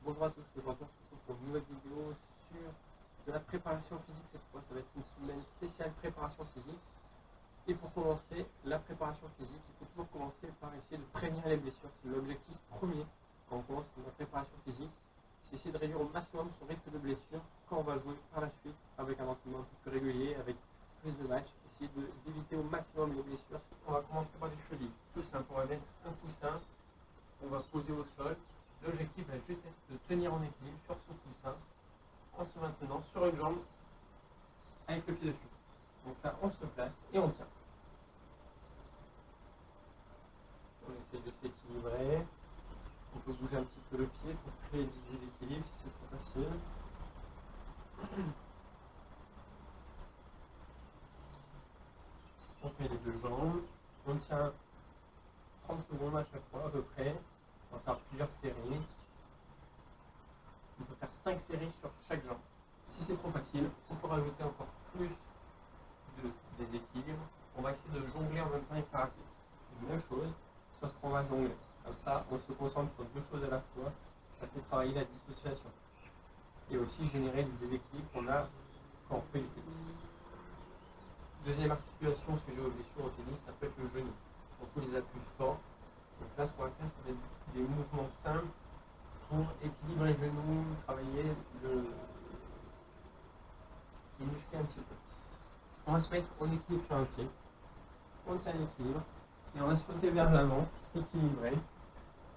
Bonjour à tous, aujourd'hui on se retrouve pour une nouvelle vidéo sur de la préparation physique. Cette fois ça va être une semaine spéciale préparation physique. Et pour commencer la préparation physique, il faut toujours commencer par essayer de prévenir les blessures. C'est l'objectif premier quand on commence la préparation physique. C'est essayer de réduire au maximum son risque de blessure quand on va jouer par la suite avec un entraînement un peu plus régulier, avec plus de matchs. Essayer d'éviter au maximum les blessures. On va commencer par les chevilles. Tout simple, on va mettre un coussin, on va poser au sol. L'objectif va juste être de tenir en équilibre sur ce coussin en se maintenant sur une jambe avec le pied dessus. Donc là, on se place et on tient. On essaie de s'équilibrer. On peut bouger un petit peu le pied pour créer du déséquilibre si c'est trop facile. On fait les deux jambes. On tient 30 secondes à chaque fois à peu près. On va faire plusieurs séries. On peut faire 5 séries sur chaque jambe. Si c'est trop facile, on peut rajouter encore plus de déséquilibre. On va essayer de jongler en même temps avec karaté. Une même chose, sauf qu'on va jongler. Comme ça, on se concentre sur deux choses à la fois. Ça fait travailler la dissociation. Et aussi générer du déséquilibre qu'on a quand on fait du tennis. Deuxième articulation sujet aux blessures au tennis, ça peut être le genou. Surtout les appuis forts. Donc là, ce qu'on va faire, ça va être des mouvements simples pour équilibrer les genoux, travailler les muscles un petit peu. On va se mettre en équilibre sur un pied. On tient l'équilibre et on va sauter vers l'avant, s'équilibrer,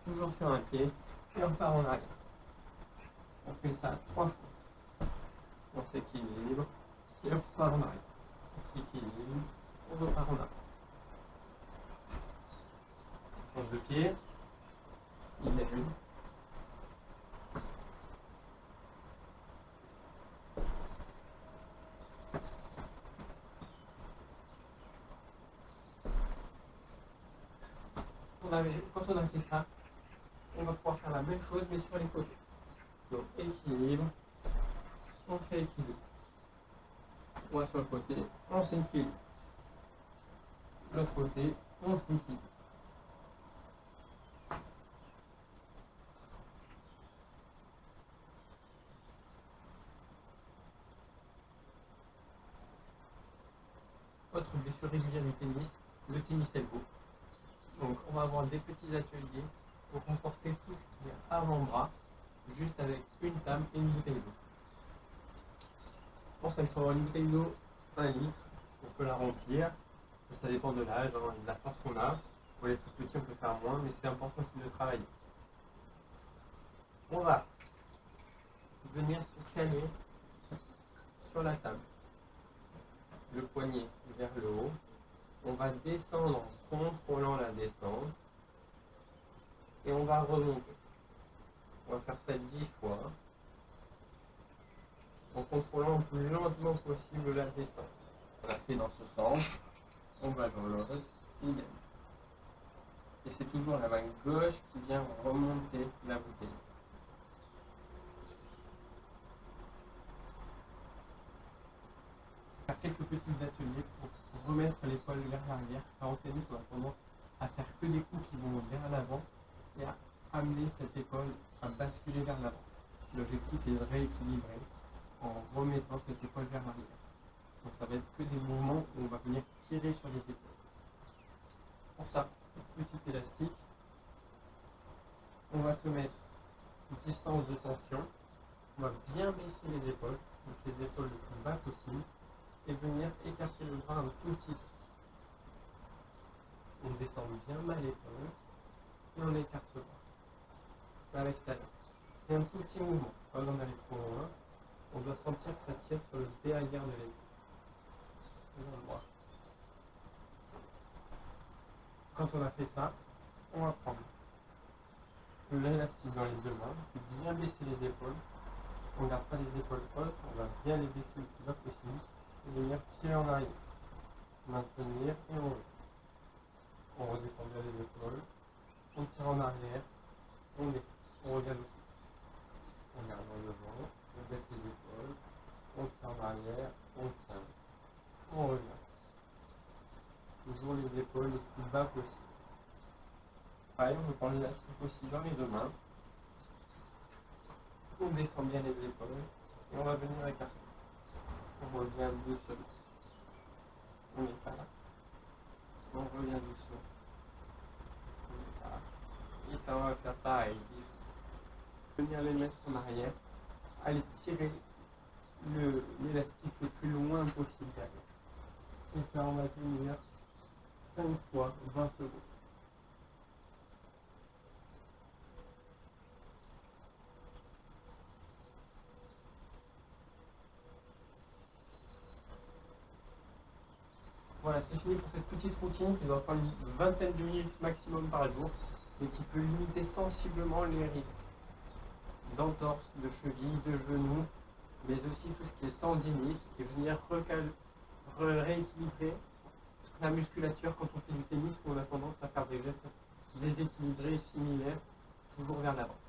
toujours sur un pied et on part en arrière. On fait ça 3 fois. On s'équilibre et on repart en arrière. On s'équilibre, on repart en arrière. On change de pied. Il est une. Quand on a fait ça, on va pouvoir faire la même chose mais sur les côtés. Donc équilibre, on fait équilibre. On va sur le côté, on s'équilibre. L'autre côté, on s'équilibre. Autre blessure régulière du tennis, le tennis elbow. Donc on va avoir des petits ateliers pour renforcer tout ce qui est avant-bras, juste avec une table et une bouteille d'eau. Pour ça, il faut avoir une bouteille d'eau 1 litre, on peut la remplir, ça dépend de l'âge, de la force qu'on a. Pour les tout petits, on peut faire moins, mais c'est important aussi de travailler. On va venir se caler sur la table, le poignet vers le haut. On va descendre en contrôlant la descente et on va remonter. On va faire ça 10 fois en contrôlant le plus lentement possible la descente. On la fait dans ce sens, on va dans l'autre, idem. Et c'est toujours la main gauche qui vient remonter la bouteille. Faire quelques petits ateliers pour remettre l'épaule vers l'arrière. Car en tennis, on a tendance à faire que des coups qui vont vers l'avant et à amener cette épaule à basculer vers l'avant. L'objectif est de rééquilibrer en remettant cette épaule vers l'arrière. Donc ça va être que des mouvements où on va venir tirer sur les épaules. Pour ça, petit élastique, on va se mettre une distance de tension, on va bien baisser les épaules, donc les épaules le plus bas possible, et venir écarter le bras un tout petit peu. On descend bien bas l'épaule et on écarte le bras à l'extérieur. C'est un tout petit mouvement, pas besoin d'aller trop loin. On doit sentir que ça tire sur le derrière de l'épaule. Quand on a fait ça, on va prendre l'élastique dans les deux mains, bien baisser les épaules. On ne garde pas les épaules hautes, on va bien les baisser le plus bas possible et venir tirer en arrière. Maintenir et on revient. On redescend bien les épaules, on tire en arrière, on descend, on revient aussi. On garde en devant, on baisse les épaules, on tire en arrière, on tient, on revient. Toujours les épaules le plus bas possible. Pareil, on peut prendre l'élastique aussi dans les deux mains. On descend bien les épaules et on va venir écarter. On revient doucement. On n'est pas là. On revient doucement. On n'est pas là. Et ça, on va faire pareil. Venir les mettre en arrière. Aller tirer l'élastique le plus loin possible derrière. Et ça, on va tenir 5 fois 20 secondes. Voilà, c'est fini pour cette petite routine qui doit prendre une vingtaine de minutes maximum par jour et qui peut limiter sensiblement les risques d'entorse, de cheville, de genou, mais aussi tout ce qui est tendinite et venir rééquilibrer la musculature quand on fait du tennis où on a tendance à faire des gestes déséquilibrés et similaires, toujours vers l'avant.